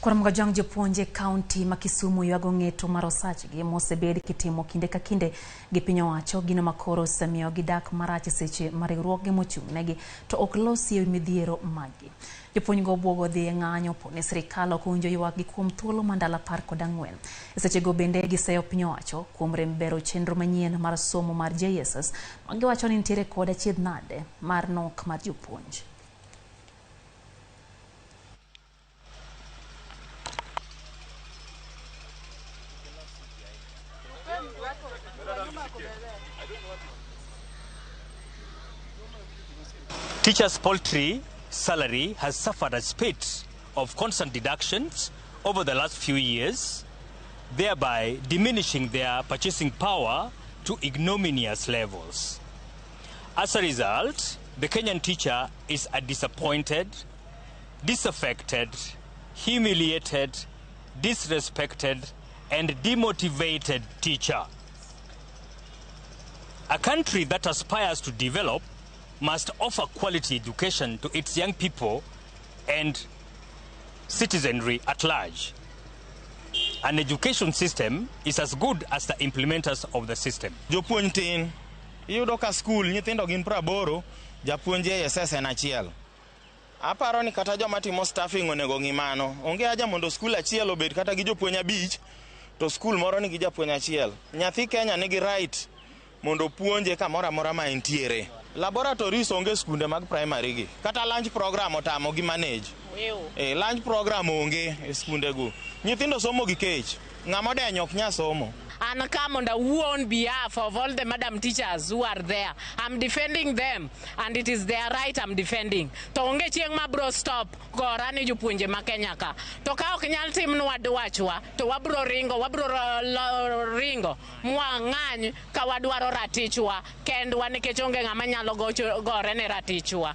Ramogi Jopuonj County ma Kisumu ywago ng'eto mar osachgi mosebed kitimo kinde ka kinde gi piny owacho gino makoro osemiyo gidak marach seche ma riwruoge mochung'negi to ok losi ewi midhiero maggi. Jopuonj go obwogo dhi e ng'anyo poni sirkal ok owinjo ywakgi kuom thuolo ma ndalo 14. E seche go bende giseyo piny owacho kuom rem bero chenro manyien mar somo mar JSS ma giwacho ni nitiere kod achiedh nade mar nok mar jopuonj. Teachers' poultry salary has suffered a spate of constant deductions over the last few years, thereby diminishing their purchasing power to ignominious levels. As a result, the Kenyan teacher is a disappointed, disaffected, humiliated, disrespected, and demotivated teacher. A country that aspires to develop must offer quality education to its young people and citizenry at large. An education system is as good as the implementers of the system. Jopuonj tin, iyudo ka school nyithindo gin 80, japuonj JSS en achiel. Aparo ni kata joma timo staffing onego ng'i mano. Onge haja mondo school achiel obed kata gi jopuonj 5 to school moro nigi japuonj achiel. Nyathi Kenya nigi right mondo puonje kamoro amora ma entiere. Laboratories onge skunde mag primary gi. Kata lunch program otamo gi manage. Lunch program onge e skunde go. Nyithindo somo gi kech. Ng'ama odenyo ok nya somo. And come on behalf of all the madam teachers who are there. I'm defending them, and it is their right I'm defending. To onge chieng ma bro stop gorani jopuonje ma Kenya ka. To ka ok nyal timnwa dwachwa, to wabro ringo mwa ng'any ka wadwaro ratichwa kendwa nikech onge ng'ama nyalo gore ne ratichwa.